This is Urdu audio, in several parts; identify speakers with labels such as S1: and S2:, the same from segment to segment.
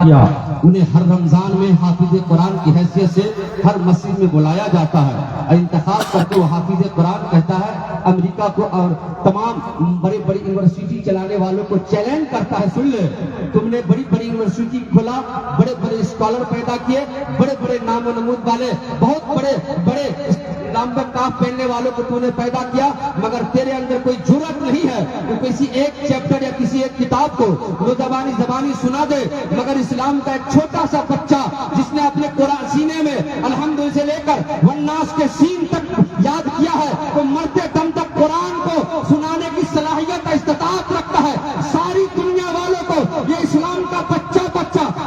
S1: کیا انہیں ہر رمضان میں حافظ قرآن کی حیثیت سے ہر مسجد میں بلایا جاتا ہے اور انتخاب کر کے وہ حافظ قرآن کہتا ہے امریکہ کو اور تمام بڑی بڑی یونیورسٹی چلانے والوں کو چیلنج کرتا ہے، سن لے تم نے بڑی بڑی یونیورسٹی کھولا، بڑے بڑے اسکالر پیدا کیے، بڑے بڑے نام و نمود والے بہت بڑے بڑے لمبے کاف پہننے والوں کو تو نے پیدا کیا، مگر تیرے اندر کوئی جرأت نہیں ہے کہ کسی ایک چیپٹر یا کسی ایک کتاب کو وہ زبانی سنا دے۔ مگر اسلام کا ایک چھوٹا سا بچہ جس نے اپنے قرآن سینے میں الحمد سے لے کر والناس کے سین تک یاد کیا ہے، تو مرتے دم تک قرآن کو سنانے کی صلاحیت استطاعت رکھتا ہے۔ ساری دنیا والوں کو یہ اسلام کا بچہ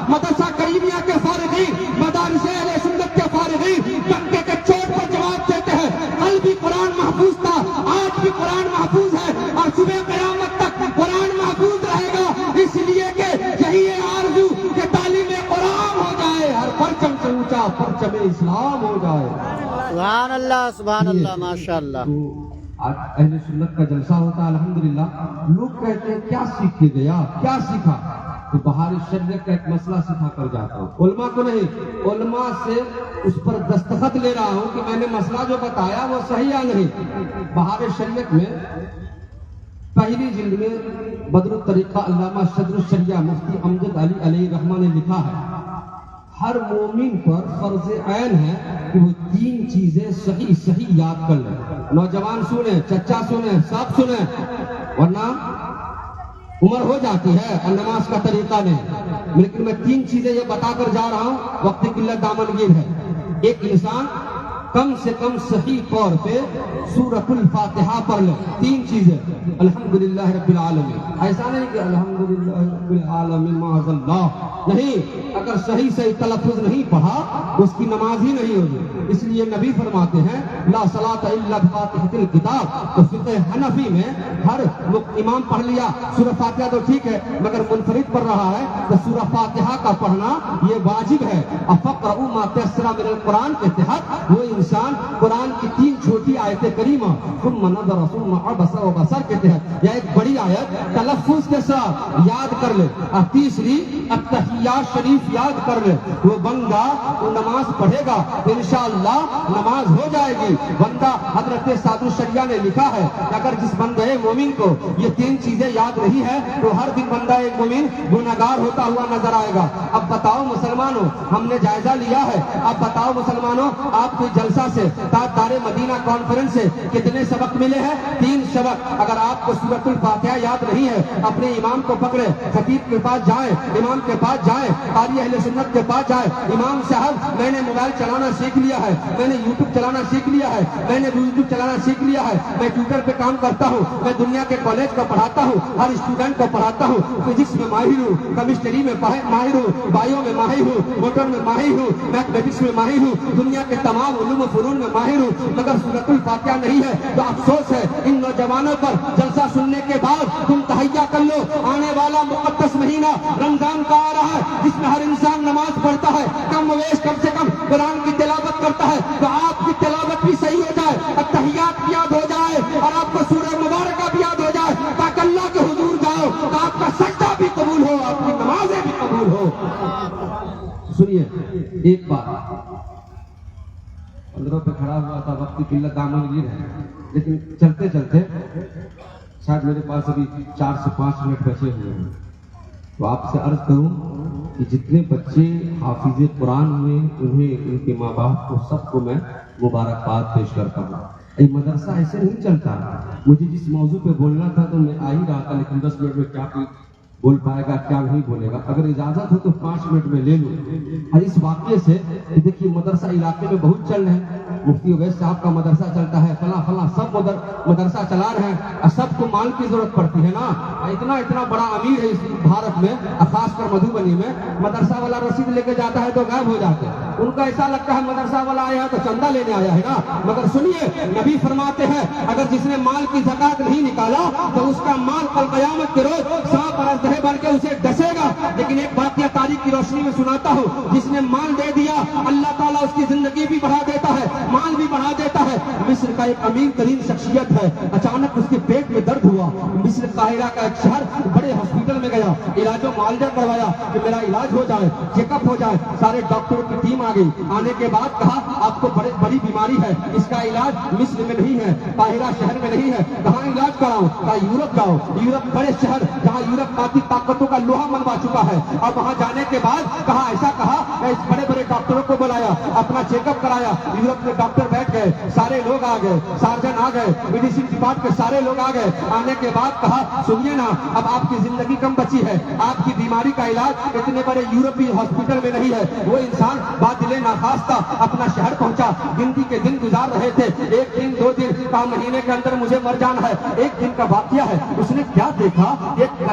S1: مدرسہ کریمیہ کے فارغین، مدارس اہل سنت کے فارغین ٹکے کے چوٹ پر جواب دیتے ہیں، کل بھی قرآن محفوظ تھا، آج بھی قرآن محفوظ ہے اور صبح قیامت تک قرآن محفوظ رہے گا، اس لیے کہ یہی ہے آرزو کہ تعلیم قرآن ہو جائے، ہر پرچم سے اونچا پرچم اسلام ہو جائے۔
S2: سبحان اللہ سبحان اللہ ماشاء اللہ۔
S1: آج اہل سنت کا جلسہ ہوتا ہے الحمدللہ، لوگ کہتے ہیں کیا سیکھ کے گیا، کیا سیکھا؟ تو بہار شریعت کا ایک مسئلہ سکھا کر جاتا ہوں، علماء کو نہیں، علماء سے اس پر دستخط لے رہا ہوں کہ میں نے مسئلہ جو بتایا وہ صحیح یا نہیں۔ بہار شریعت میں پہلی جلد میں بدر الطریقہ علامہ صدر الشریعہ مفتی امجد علی علیہ رحمہ نے لکھا ہے، ہر مومن پر فرض عین ہے کہ وہ تین چیزیں صحیح یاد کر لیں۔ نوجوان سنیں، چچا سنیں، سب سنیں، ورنہ عمر ہو جاتی ہے اور نماز کا طریقہ نہیں۔ لیکن میں تین چیزیں یہ بتا کر جا رہا ہوں، وقت کی قلت دامنگیر ہے۔ ایک انسان کم سے کم صحیح طور پہ سورۃ الفاتحہ پڑھ لے، تین چیزیں، الحمدللہ رب العالمین، ایسا نہیں کہ الحمدللہ رب العالمین معاذ اللہ، نہیں، اگر صحیح تلفظ نہیں پڑھا اس کی نماز ہی نہیں ہوگی۔ اس لیے نبی فرماتے ہیں لا صلاۃ الا بفاتحۃ الکتاب۔ تو فقہ حنفی میں ہر امام پڑھ لیا سورہ فاتحہ تو ٹھیک ہے، مگر منفرد پڑھ رہا ہے تو سورہ فاتحہ کا پڑھنا یہ واجب ہے۔ فقرؤوا ما تيسر من القرآن کے تحت وہ انسان قرآن کی تین چھوٹی آیت کریمہ ثم نظر ثم عبس وبصر کے تحت یا ایک بڑی آیت تلفظ کے ساتھ یاد کر لے، اور تیسری التحیات شریف یاد کر لے، وہ بندہ وہ نماز پڑھے گا تو انشاءاللہ نماز ہو جائے گی۔ بندہ حضرت صادق الشریعہ نے لکھا ہے کہ اگر جس بندے مومن کو یہ تین چیزیں یاد نہیں ہے تو ہر دن بندہ ایک مومن گنہگار ہوتا ہوا نظر آئے گا۔ اب بتاؤ مسلمانوں، ہم نے جائزہ لیا ہے، اب بتاؤ مسلمانوں، آپ کے جلسہ سے تاجدار مدینہ کانفرنس سے کتنے سبق ملے ہیں؟ 3 سبق۔ اگر آپ کو سورۃ الفاتحہ یاد نہیں ہے، اپنے امام کو پکڑے، خطیب کے پاس جائیں، امام کے پاس جائیں، قاری اہل سنت کے پاس جائیں، امام صاحب میں نے موبائل چلانا سیکھ لیا ہے، میں نے یوٹیوب چلانا سیکھ لیا ہے، میں نے یوٹیوب چلانا سیکھ لیا ہے، میں ٹویٹر پہ کام کرتا ہوں، میں دنیا کے کالج کو پڑھاتا ہوں، ہر اسٹوڈنٹ کو پڑھاتا ہوں، فزکس میں ماہر ہوں، کیمسٹری میں ماہر ہوں، بایو میں ماہر ہوں، موٹر میں ماہر ہوں، میتھمیٹکس میں ماہر ہوں، دنیا کے تمام علوم و فنون میں ماہر ہوں، مگر سورۃ الفاتحہ نہیں ہے تو افسوس ہے ان نوجوانوں پر۔ جلسہ سننے کے بعد تم تہیا کر لو، آنے والا مقدس مہینہ رمضان کا آ رہا ہے جس میں ہر انسان نماز پڑھتا ہے، کم و بیش کم سے کم قرآن کی تلاوت کرتا ہے، تو آپ کی تلاوت بھی صحیح ہو جائے، التحیات بھی یاد ہو جائے اور آپ کو سورہ مبارکہ بھی یاد ہو جائے، تاکہ اللہ کے حضور جاؤ تو آپ کا سجدہ بھی قبول ہو، آپ کی نمازیں بھی قبول ہو۔ سنیے ایک بات، اندروں پہ کھڑا ہوا تھا، وقت کی قلت دامنگیر ہے، لیکن چلتے چلتے شاید میرے پاس ابھی 4 سے 5 منٹ بچے ہوئے ہیں، تو آپ سے عرض کروں کہ جتنے بچے حافظ قرآن ہوئے انہیں، ان کے ماں باپ کو، سب کو میں مبارکباد پیش کرتا ہوں۔ یہ مدرسہ ایسے نہیں چلتا، مجھے جس موضوع پہ بولنا تھا تو میں آ ہی رہا تھا، لیکن 10 منٹ میں کیا بول پائے گا کیا نہیں بولے گا، اگر اجازت ہو تو 5 منٹ میں لے لوں۔ اور اس واقعے سے دیکھیے مدرسہ علاقے میں بہت چل رہے ہیں، مفتی اویس صاحب کا مدرسہ چلتا ہے، فلاں سب مدرسہ چلا رہے ہیں، اور سب کو مال کی ضرورت پڑتی ہے نا، اتنا بڑا امیر ہے اس بھارت میں، خاص کر مدھوبنی میں، مدرسہ والا رسید لے کے جاتا ہے تو غائب ہو جاتے ہیں، ان کا ایسا لگتا ہے مدرسہ والا آیا ہے تو چندہ لینے آیا ہے نا، مگر سنیے نبی فرماتے ہیں اگر جس نے مال کی زکات نہیں نکالا تو اس کا مال کل قیامت کے روز سانپ اور اژدہے بن کے اسے ڈسے گا۔ لیکن ایک بات یہ تاریخ کی روشنی میں سناتا ہوں، جس نے مال دے دیا اللہ تعالیٰ اس کی زندگی بھی بڑھا دیتا ہے، مال بھی بڑھا دیتا ہے۔ مصر کا ایک امیر ترین شخصیت ہے، اچانک اس کے پیٹ میں درد ہوا، مصر قاہرہ کا ایک شہر بڑے ہاسپٹل میں گیا، علاج و معالجہ کروایا کہ میرا علاج ہو جائے، چیک اپ ہو جائے، سارے ڈاکٹروں کی ٹیم آ گئی، آنے کے بعد کہا آپ کو بڑی بیماری ہے، اس کا علاج مصر میں نہیں ہے، قاہرہ شہر میں نہیں ہے، کہاں علاج کراؤں؟ کہا یورپ جاؤ، یورپ بڑے شہر جہاں یورپ باقی طاقتوں کا لوہا منوا چکا ہے، اب وہاں جانے کے بعد کہا ایسا کہا میں اس بڑے بڑے ڈاکٹروں کو بلایا، اپنا چیک اپ کرایا، یورپ کے ڈاکٹر بیٹھ گئے، سارے لوگ آ گئے، سارجن آ گئے، میڈیسن ڈپارٹ کے سارے لوگ آ گئے، آنے کے بعد کہا سنیے نا اب آپ کی زندگی کم بچی ہے، آپ کی بیماری کا علاج اتنے بڑے یورپی ہاسپٹل میں نہیں ہے۔ وہ انسان بادل ناخواستہ اپنا شہر پہنچا، گنتی کے دن گزار رہے تھے، ایک دن دو دن کا مہینے کے اندر مجھے مر جانا ہے، ایک دن کا واقعہ ہے، اس نے کیا دیکھا، ایک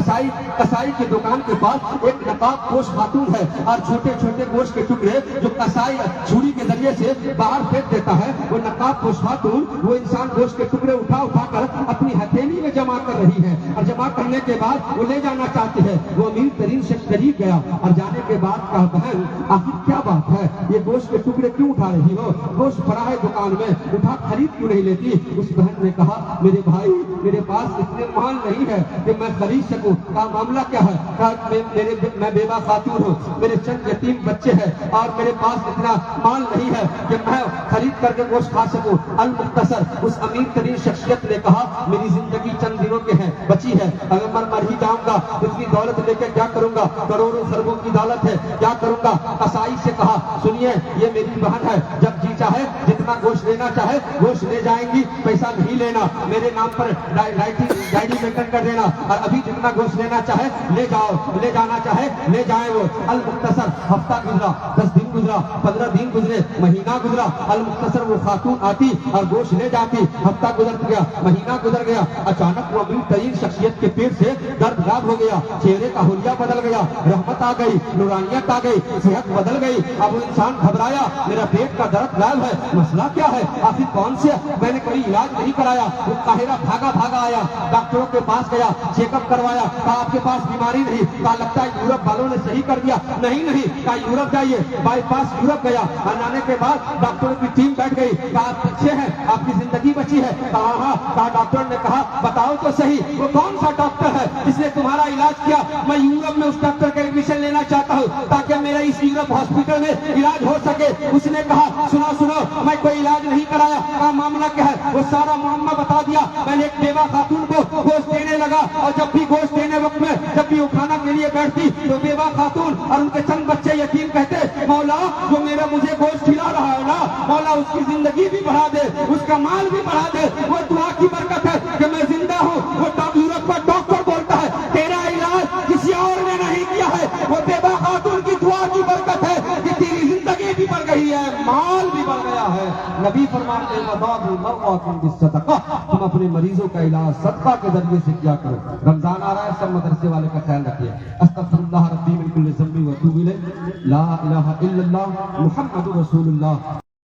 S1: کسائی کی دکان کے پاس ایک نقاب پوش خاتون ہے اور چھوٹے چھوٹے گوشت کے ٹکڑے جو کسائی چھری کے ذریعے سے باہر پھینک دیتا ہے، وہ نقاب پوش خاتون وہ انسان گوشت کے ٹکڑے اٹھا کر اپنی ہتھیلی میں جمع کر رہی ہے، اور جمع کرنے کے بعد وہ لے جانا چاہتی ہے۔ وہ امیر ترین شخص قریب گیا اور جانے کے بعد کہا بہن آخر کیا بات ہے، یہ گوشت کے ٹکڑے کیوں اٹھا رہی ہو، گوشت پڑا ہے دکان میں، اٹھا خرید کیوں نہیں لیتی؟ اس بہن نے کہا میرے بھائی میرے پاس اتنے مال نہیں ہے کہ میں خرید سکوں۔ کہا معاملہ کیا ہے؟ کہا میں بیوہ خاتون ہوں، میرے چند یتیم بچے ہیں اور میرے پاس اتنا مال نہیں ہے کہ میں خرید کر کے گوشت کھا سکوں۔ المختصر اس امیر ترین شخصیت نے کہا میری زندگی چند دنوں کے ہیں بچی ہے، اگر میں مر ہی جاؤں گا اتنی دولت لے کے کیا کروں گا، کروڑوں خربوں کی دولت ہے کیا کروں گا؟ قصائی سے کہا سنیے یہ میری بہن ہے، جب جی چاہے جتنا گوشت لینا چاہے گوشت لے جائیں گی، پیسہ نہیں لینا، میرے نام پر ڈائری مینٹین کر دینا، اور ابھی جتنا گوشت لینا چاہے لے جاؤ، لے جانا چاہے لے جائیں وہ۔ المختصر ہفتہ گزرا، 10 دن گزرا، 15 دن گزرے، مہینہ گزرا، المختصر وہ خاتون آتی اور گوشت لے جاتی، ہفتہ گزر گیا، مہینہ گزر گیا، اچانک وہ امیر ترین شخصیت کے پیٹ سے درد غائب ہو گیا، چہرے کا حلیہ بدل گیا، رحمت آ گئی، نورانیت آ گئی، صحت بدل گئی۔ اب وہ انسان گھبرایا میرا پیٹ کا درد غائب ہے، مسئلہ کیا ہے، آخر کون سے میں نے کوئی علاج نہیں کرایا۔ وہ قاہرہ بھاگا آیا، ڈاکٹروں کے پاس گیا، چیک اپ کروایا، کہا آپ کے پاس بیماری نہیں، کہا لگتا ہے یورپ والوں نے صحیح کر دیا، نہیں کہا یورپ جائیے، بائی پاس یورپ گیا، آنے کے بعد ڈاکٹروں کی ٹیم بیٹھ گئی، کہا آپ اچھے ہیں، آپ کی زندگی بچی ہے، کہا ہاں، کہا ڈاکٹر نے کہا بتاؤ تو صحیح وہ کون سا ڈاکٹر ہے جس نے تمہارا علاج کیا، میں یورپ میں اس ڈاکٹر کا ایڈمیشن لینا چاہتا ہوں تاکہ میرا اس یورپ ہاسپٹل میں علاج ہو سکے۔ اس نے کہا سنو میں کوئی علاج نہیں کرایا، کہا معاملہ کیا ہے، وہ سارا معاملہ بتا دیا، میں نے ایک بیوہ خاتون کو گوشت دینے لگا، اور جب بھی گوشت دینے وقت میں جب بھی وہ کھانا کے لیے بیٹھتی تو بیوہ خاتون اور ان کے چند بچے یتیم کہتے مولا جو مجھے گوشت کھلا رہا ہے نا مولا اس کی زندگی بھی بڑھا دے، اس کا مال بھی بڑھا دے، وہ دعا کی برکت ہے کہ میں زندہ ہوں۔ وہ یورپ کا ڈاکٹر بولتا ہے تیرا علاج کسی اور نے نہیں کیا ہے، وہ بیوہ خاتون کی دعا کی برکت ہے کہ تیری زندگی بھی بڑھ گئی ہے، مال بھی بڑھ گیا ہے۔ نبی فرماتے ہیں مداو المرضى بالصدقہ، تم اپنے مریضوں کا علاج صدقہ کے ذریعے سے کیا کرو۔ رمضان آ رہا ہے، سب مدرسے والے کا خیال رکھیے۔ استغفر اللہ ربی من کل ذنب و اتوب الیہ، لا الہ الا اللہ محمد رسول اللہ۔